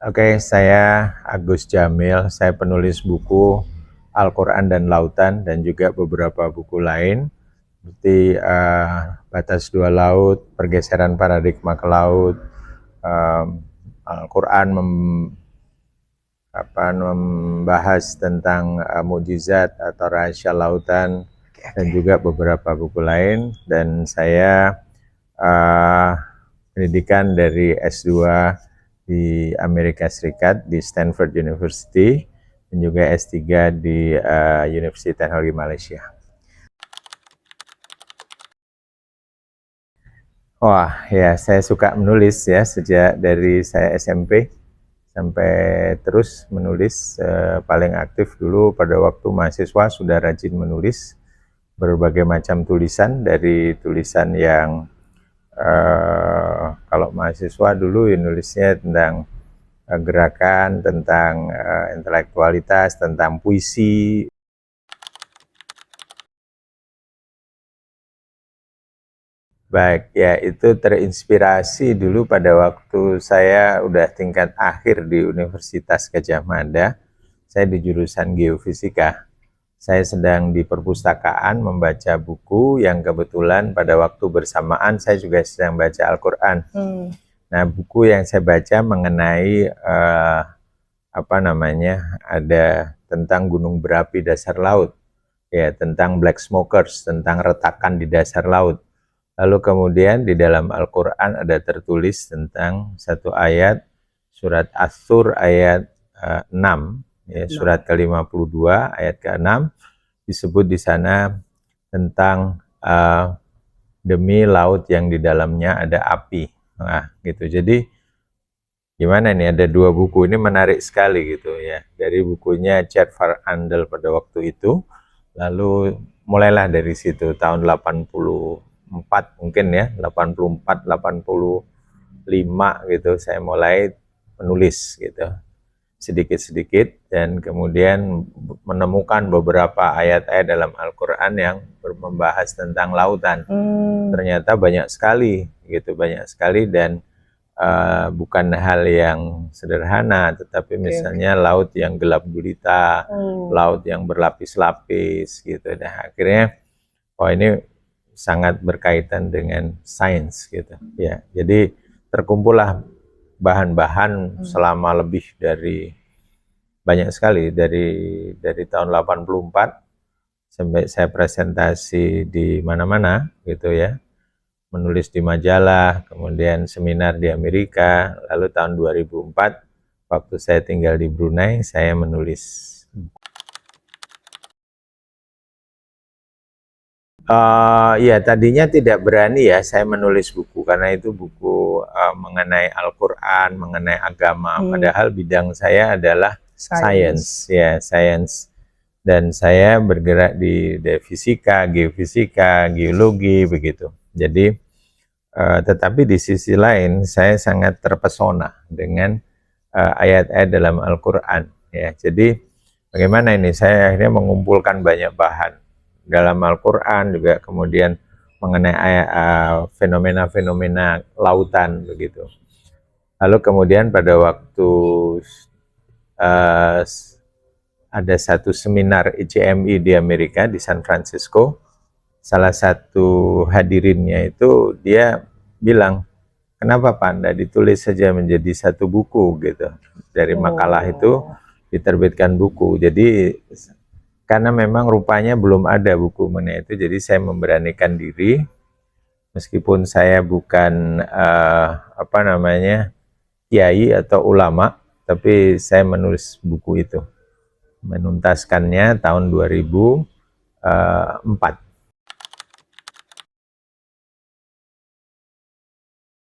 Oke, saya Agus Jamil, saya penulis buku Al-Quran dan Lautan dan juga beberapa buku lain seperti Batas Dua Laut, Pergeseran Paradigma ke Laut, Al-Quran membahas tentang mukjizat atau rahasia lautan dan juga beberapa buku lain. Dan saya pendidikan dari S2 di Amerika Serikat di Stanford University dan juga S3 di Universitas Teknologi Malaysia. Wah ya, saya suka menulis ya sejak dari saya SMP sampai terus menulis. Paling aktif dulu pada waktu mahasiswa sudah rajin menulis berbagai macam tulisan, dari tulisan yang kalau mahasiswa dulu ya nulisnya tentang gerakan, tentang intelektualitas, tentang puisi. Baik, ya itu terinspirasi dulu pada waktu saya udah tingkat akhir di Universitas Gadjah Mada. Saya di jurusan Geofisika. Saya sedang di perpustakaan membaca buku yang kebetulan pada waktu bersamaan saya juga sedang baca Al-Quran. Nah, buku yang saya baca mengenai ada tentang gunung berapi dasar laut, ya, tentang black smokers, tentang retakan di dasar laut. Lalu kemudian di dalam Al-Quran ada tertulis tentang satu ayat surat As-Sur ayat 6. Ya, surat ke-52 ayat ke-6 disebut di sana tentang demi laut yang di dalamnya ada api. Nah, gitu. Jadi gimana nih, ada dua buku ini menarik sekali gitu ya. Dari bukunya Chet Van Andel pada waktu itu, lalu mulailah dari situ tahun 84 mungkin ya, 84 85 gitu saya mulai menulis gitu. Sedikit-sedikit, dan kemudian menemukan beberapa ayat-ayat dalam Al-Quran yang membahas tentang lautan. Ternyata banyak sekali gitu, banyak sekali, dan bukan hal yang sederhana, tetapi misalnya laut yang gelap gulita, laut yang berlapis-lapis gitu. Nah, akhirnya ini sangat berkaitan dengan sains gitu ya. Jadi terkumpullah bahan-bahan selama lebih dari banyak sekali dari tahun 84 sampai saya presentasi di mana-mana gitu ya, menulis di majalah, kemudian seminar di Amerika, lalu tahun 2004 waktu saya tinggal di Brunei saya menulis. Ya, tadinya tidak berani ya saya menulis buku, karena itu buku mengenai Al-Quran, mengenai agama. Padahal bidang saya adalah science, ya, science. Dan saya bergerak di fisika, geofisika, geologi, begitu. Jadi, tetapi di sisi lain saya sangat terpesona dengan ayat-ayat dalam Al-Quran. Ya, jadi bagaimana ini? Saya akhirnya mengumpulkan banyak bahan dalam Al-Quran, juga kemudian mengenai fenomena-fenomena lautan begitu. Lalu kemudian pada waktu ada satu seminar ICMI di Amerika, di San Francisco, salah satu hadirinnya itu dia bilang, kenapa Pak Anda ditulis saja menjadi satu buku gitu, dari makalah itu diterbitkan buku. Jadi karena memang rupanya belum ada buku mengenai itu, jadi saya memberanikan diri, meskipun saya bukan kiai atau ulama, tapi saya menulis buku itu, menuntaskannya tahun 2004.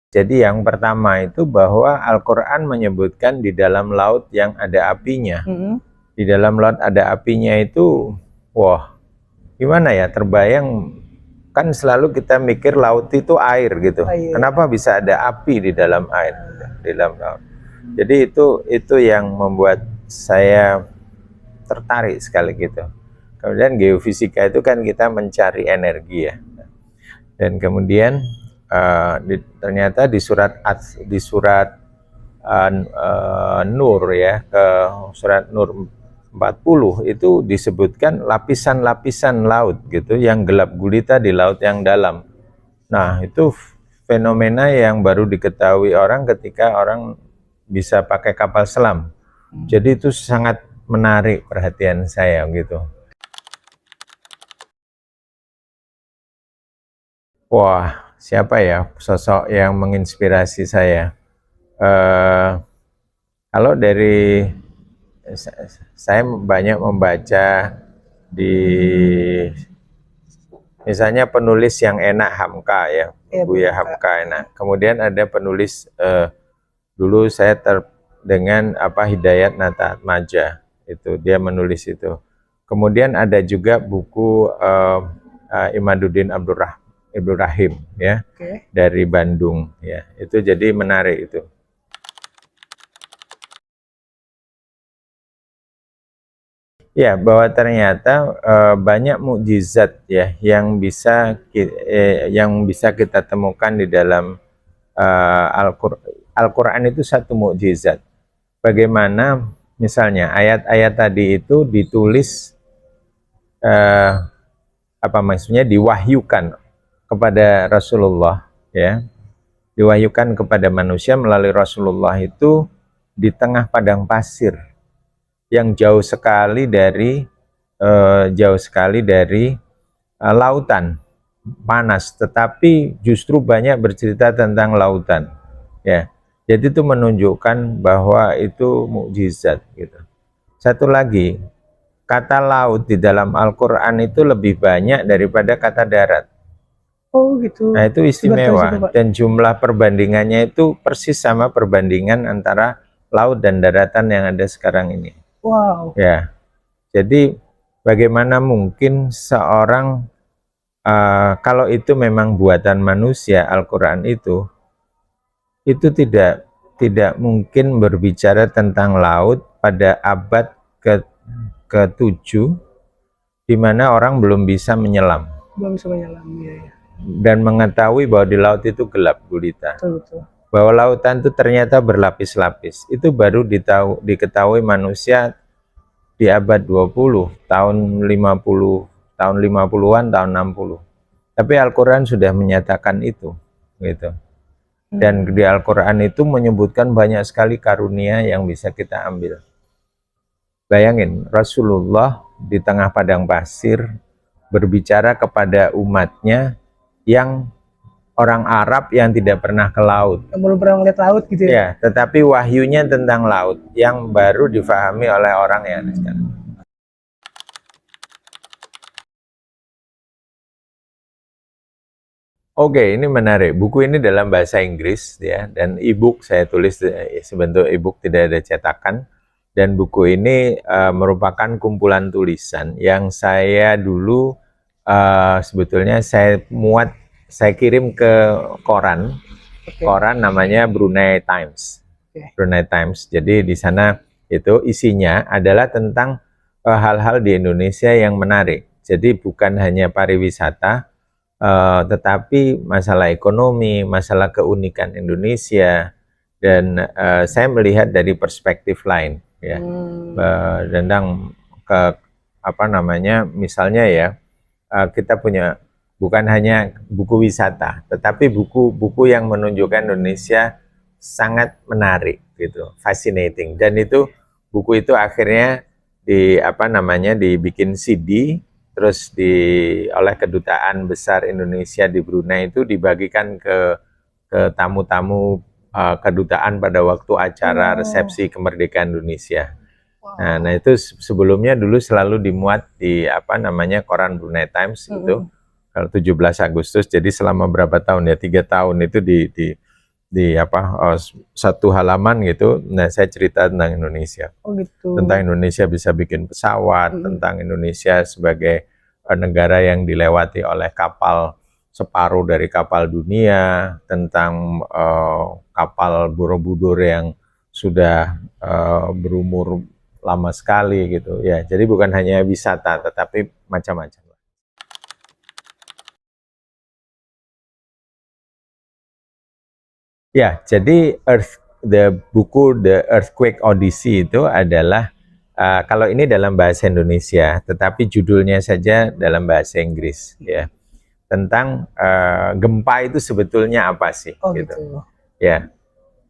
Jadi yang pertama itu bahwa Al-Quran menyebutkan di dalam laut yang ada apinya. Di dalam laut ada apinya itu, wah, gimana ya, terbayang, kan selalu kita mikir laut itu air gitu. Kenapa bisa ada api di dalam air, di dalam laut? Jadi itu yang membuat saya tertarik sekali gitu. Kemudian geofisika itu kan kita mencari energi ya. Dan kemudian ternyata di surat Nur ya, ke surat Nur 40 itu disebutkan lapisan-lapisan laut gitu yang gelap gulita di laut yang dalam. Nah, itu fenomena yang baru diketahui orang ketika orang bisa pakai kapal selam. Jadi itu sangat menarik perhatian saya gitu. Wah, siapa ya sosok yang menginspirasi saya? Kalau dari saya banyak membaca di misalnya penulis yang enak Hamka ya, Buya Hamka enak. Kemudian ada penulis dulu saya dengan Hidayat Nata Atmaja, itu dia menulis itu. Kemudian ada juga buku Imaduddin Abdul Rahim ya, dari Bandung ya. Itu jadi menarik itu. Ya, bahwa ternyata banyak mukjizat ya yang bisa kita temukan di dalam Al-Quran itu satu mukjizat. Bagaimana misalnya ayat-ayat tadi itu ditulis maksudnya diwahyukan kepada Rasulullah ya, diwahyukan kepada manusia melalui Rasulullah itu di tengah padang pasir yang jauh sekali dari lautan panas, tetapi justru banyak bercerita tentang lautan ya. Jadi itu menunjukkan bahwa itu mukjizat gitu. Satu lagi, kata laut di dalam Al-Quran itu lebih banyak daripada kata darat. Oh gitu. Nah itu istimewa, dan jumlah perbandingannya itu persis sama perbandingan antara laut dan daratan yang ada sekarang ini. Wow. Ya, jadi bagaimana mungkin seorang kalau itu memang buatan manusia, Al-Quran itu tidak mungkin berbicara tentang laut pada abad ke-7 di mana orang belum bisa menyelam. Ya. Dan mengetahui bahwa di laut itu gelap gulita. Betul. Bahwa lautan itu ternyata berlapis-lapis. Itu baru diketahui manusia di abad 20, tahun 50, tahun 50-an, tahun 60. Tapi Al-Quran sudah menyatakan itu, gitu. Dan di Al-Quran itu menyebutkan banyak sekali karunia yang bisa kita ambil. Bayangin, Rasulullah di tengah padang pasir berbicara kepada umatnya yang orang Arab yang tidak pernah ke laut. Yang belum pernah melihat laut gitu ya? Ya, tetapi wahyunya tentang laut yang baru difahami oleh orang yang ada sekarang. Oke, ini menarik. Buku ini dalam bahasa Inggris ya, dan e-book saya tulis sebentuk e-book, tidak ada cetakan. Dan buku ini merupakan kumpulan tulisan yang saya dulu sebetulnya saya kirim ke koran. Koran namanya Brunei Times. Brunei Times. Jadi di sana itu isinya adalah tentang hal-hal di Indonesia yang menarik. Jadi bukan hanya pariwisata, tetapi masalah ekonomi, masalah keunikan Indonesia, dan saya melihat dari perspektif lain ya, tentang misalnya ya, kita punya bukan hanya buku wisata, tetapi buku-buku yang menunjukkan Indonesia sangat menarik gitu, fascinating. Dan itu buku itu akhirnya dibikin CD, terus oleh Kedutaan Besar Indonesia di Brunei itu dibagikan ke tamu-tamu kedutaan pada waktu acara resepsi kemerdekaan Indonesia. Nah itu sebelumnya dulu selalu dimuat di koran Brunei Times itu kalau 17 Agustus. Jadi selama berapa tahun ya, 3 tahun itu satu halaman gitu. Nah saya cerita tentang Indonesia. Gitu. Tentang Indonesia bisa bikin pesawat, tentang Indonesia sebagai negara yang dilewati oleh kapal, separuh dari kapal dunia, tentang kapal Borobudur yang sudah berumur lama sekali gitu ya. Jadi bukan hanya wisata, tetapi macam-macam. Ya, jadi buku The Earthquake Odyssey itu adalah kalau ini dalam bahasa Indonesia, tetapi judulnya saja dalam bahasa Inggris, ya, tentang gempa itu sebetulnya apa sih, Oh gitu. gitu. Ya,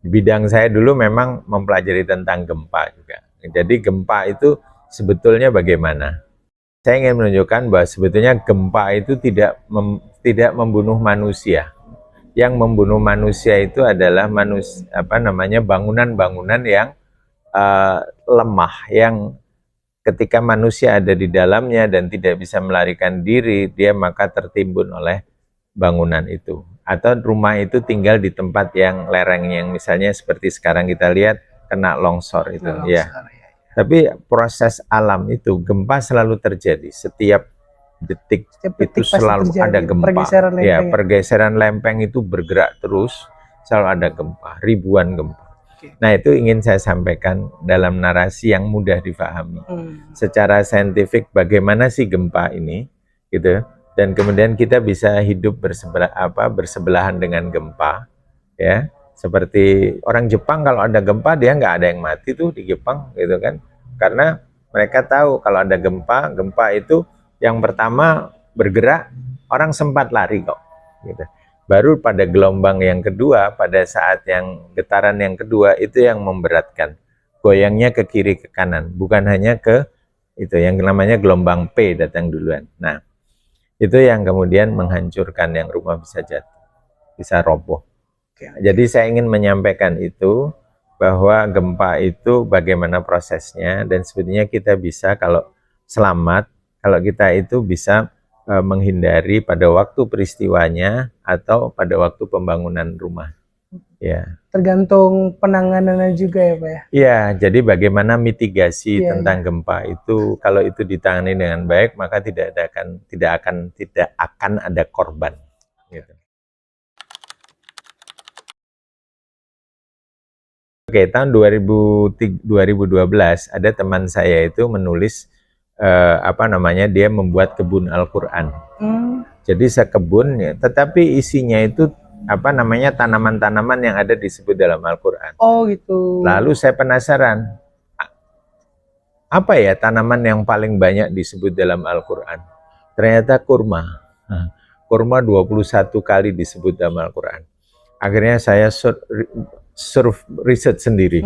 bidang saya dulu memang mempelajari tentang gempa juga. Jadi gempa itu sebetulnya bagaimana? Saya ingin menunjukkan bahwa sebetulnya gempa itu tidak membunuh manusia. Yang membunuh manusia itu adalah bangunan-bangunan yang lemah, yang ketika manusia ada di dalamnya dan tidak bisa melarikan diri, dia maka tertimbun oleh bangunan itu. Atau rumah itu tinggal di tempat yang lereng, yang misalnya seperti sekarang kita lihat kena longsor itu, ya. Tapi proses alam itu, gempa selalu terjadi setiap detik, itu selalu ada gempa. Pergeseran lempeng itu bergerak terus, selalu ada gempa, ribuan gempa. Nah, itu ingin saya sampaikan dalam narasi yang mudah difahami. Secara saintifik bagaimana sih gempa ini, gitu. Dan kemudian kita bisa hidup bersebelahan dengan gempa, ya. Seperti orang Jepang kalau ada gempa dia nggak ada yang mati tuh di Jepang, gitu kan? Karena mereka tahu kalau ada gempa itu yang pertama bergerak, orang sempat lari kok, gitu. Baru pada gelombang yang kedua, pada saat yang getaran yang kedua, itu yang memberatkan. Goyangnya ke kiri ke kanan, bukan hanya ke itu yang namanya gelombang P datang duluan. Nah, itu yang kemudian menghancurkan, yang rumah bisa jatuh, bisa roboh. Jadi saya ingin menyampaikan itu, bahwa gempa itu bagaimana prosesnya, dan sebetulnya kita bisa kalau selamat, kalau kita itu bisa menghindari pada waktu peristiwanya atau pada waktu pembangunan rumah. Ya. Tergantung penanganannya juga ya Pak ya? Iya, jadi bagaimana mitigasi tentang gempa itu, kalau itu ditangani dengan baik, maka tidak akan ada korban. Gitu. Oke, tahun 2012 ada teman saya itu menulis dia membuat kebun Al-Quran. Jadi sekebun, ya, tetapi isinya itu tanaman-tanaman yang ada disebut dalam Al-Quran. Oh gitu. Lalu saya penasaran, apa ya tanaman yang paling banyak disebut dalam Al-Quran? Ternyata kurma. Kurma 21 kali disebut dalam Al-Quran. Akhirnya saya riset sendiri,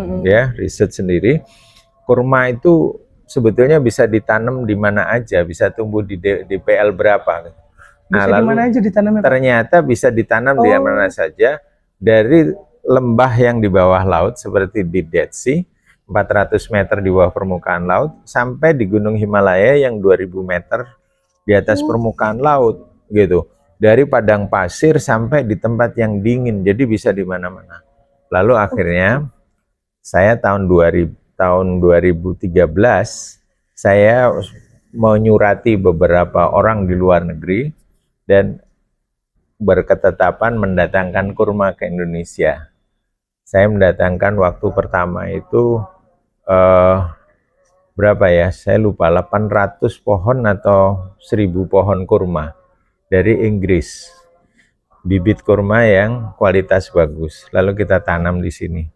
riset sendiri. Kurma itu sebetulnya bisa ditanam di mana aja, bisa tumbuh di PL berapa. Nah, lalu aja ternyata bisa ditanam di mana saja, dari lembah yang di bawah laut seperti di Dead Sea, 400 meter di bawah permukaan laut, sampai di Gunung Himalaya yang 2000 meter di atas permukaan laut, gitu. Dari padang pasir sampai di tempat yang dingin, jadi bisa di mana-mana. Lalu akhirnya saya tahun 2013 saya menyurati beberapa orang di luar negeri dan berketetapan mendatangkan kurma ke Indonesia. Saya mendatangkan waktu pertama itu berapa ya? Saya lupa, 800 pohon atau 1000 pohon kurma dari Inggris. Bibit kurma yang kualitas bagus. Lalu kita tanam di sini.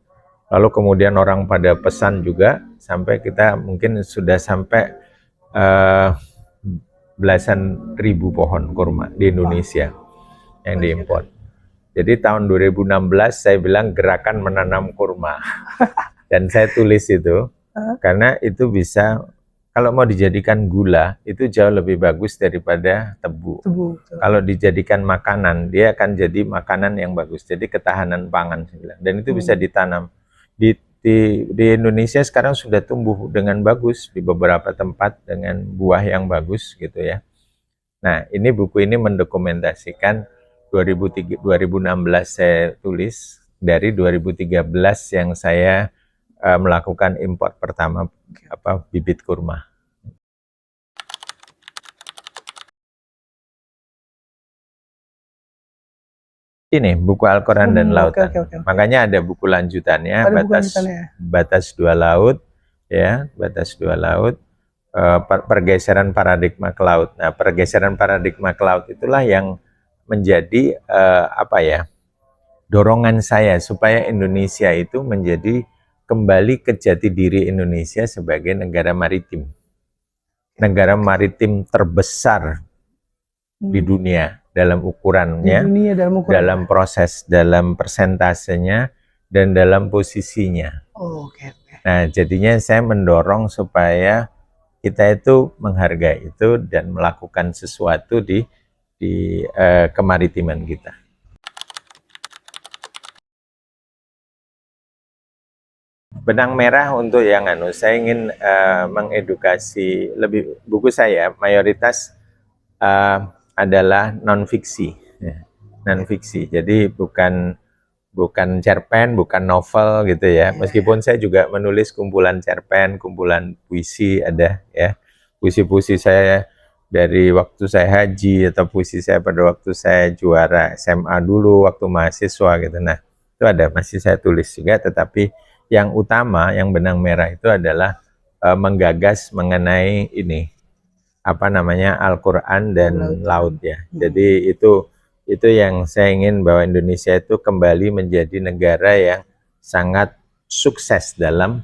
Lalu kemudian orang pada pesan juga, sampai kita mungkin sudah sampai belasan ribu pohon kurma di Indonesia yang diimpor. Jadi tahun 2016 saya bilang gerakan menanam kurma. Dan saya tulis itu, karena itu bisa, kalau mau dijadikan gula, itu jauh lebih bagus daripada tebu. Kalau dijadikan makanan, dia akan jadi makanan yang bagus. Jadi ketahanan pangan, saya bilang. Dan itu bisa ditanam. Di Indonesia sekarang sudah tumbuh dengan bagus di beberapa tempat dengan buah yang bagus gitu ya. Nah, ini buku ini mendokumentasikan 2016 saya tulis, dari 2013 yang saya melakukan impor pertama bibit kurma. Ini buku Al-Quran dan Lautan. Makanya ada buku lanjutannya, batas dua laut, ya, batas dua laut, pergeseran paradigma ke laut. Nah, pergeseran paradigma ke laut itulah yang menjadi dorongan saya supaya Indonesia itu menjadi kembali ke jati diri Indonesia sebagai negara maritim. Negara maritim terbesar di dunia dalam ukurannya, dalam proses, dalam persentasenya, dan dalam posisinya. Nah, jadinya saya mendorong supaya kita itu menghargai itu dan melakukan sesuatu di kemaritiman kita. Benang merah untuk yang saya ingin mengedukasi lebih, buku saya mayoritas adalah non-fiksi, ya. Non-fiksi, jadi bukan cerpen, bukan novel gitu ya. Meskipun saya juga menulis kumpulan cerpen, kumpulan puisi ada ya. Puisi-puisi saya dari waktu saya haji atau puisi saya pada waktu saya juara SMA dulu, waktu mahasiswa gitu. Nah, itu ada, masih saya tulis juga, tetapi yang utama, yang benang merah itu adalah menggagas mengenai ini, apa namanya, Al-Quran dan laut ya. Jadi itu yang saya ingin, bahwa Indonesia itu kembali menjadi negara yang sangat sukses dalam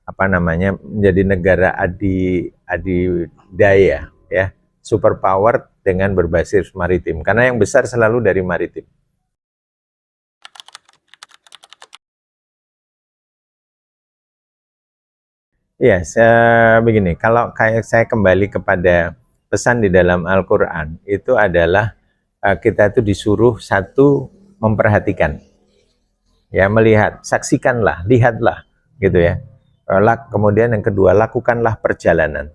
apa namanya, menjadi negara adidaya ya, superpower dengan berbasis maritim, karena yang besar selalu dari maritim. Iya, begini, kalau kayak saya kembali kepada pesan di dalam Al-Quran, itu adalah kita itu disuruh satu, memperhatikan, ya, melihat, saksikanlah, lihatlah, gitu ya. Kemudian yang kedua, lakukanlah perjalanan,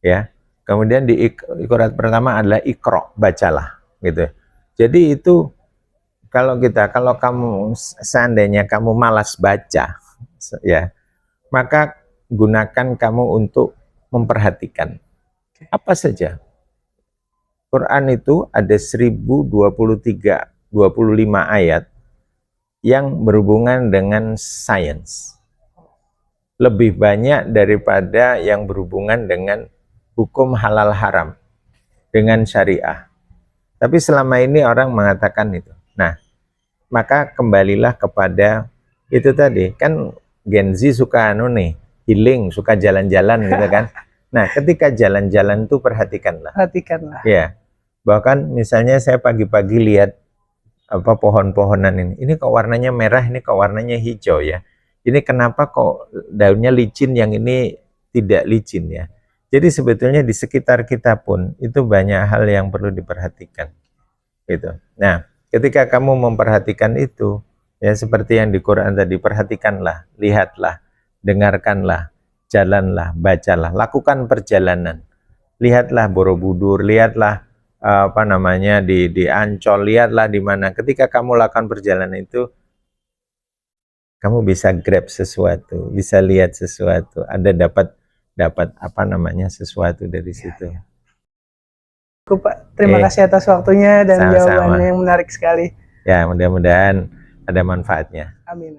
ya. Kemudian di ikorat pertama adalah ikro, bacalah, gitu. Jadi itu kalau kamu seandainya kamu malas baca, ya, maka gunakan kamu untuk memperhatikan apa saja. Quran itu ada 1025 ayat yang berhubungan dengan sains. Lebih banyak daripada yang berhubungan dengan hukum halal haram, dengan syariah. Tapi selama ini orang mengatakan itu. Nah, maka kembalilah kepada itu tadi, kan Gen Z suka healing, suka jalan-jalan gitu kan. Nah, ketika jalan-jalan tuh perhatikanlah. Ya, bahkan misalnya saya pagi-pagi lihat apa pohon-pohonan ini. Ini kok warnanya merah, ini kok warnanya hijau ya. Ini kenapa kok daunnya licin, yang ini tidak licin ya. Jadi sebetulnya di sekitar kita pun itu banyak hal yang perlu diperhatikan. Gitu. Nah, ketika kamu memperhatikan itu, ya seperti yang di Quran tadi, perhatikanlah, lihatlah, dengarkanlah, jalanlah, bacalah, lakukan perjalanan. Lihatlah Borobudur, lihatlah apa namanya di Ancol, lihatlah di mana. Ketika kamu lakukan perjalanan itu, kamu bisa grab sesuatu, bisa lihat sesuatu, ada dapat apa namanya, sesuatu dari situ. Pak, terima kasih atas waktunya dan jawabannya yang menarik sekali. Ya, mudah-mudahan ada manfaatnya. Amin.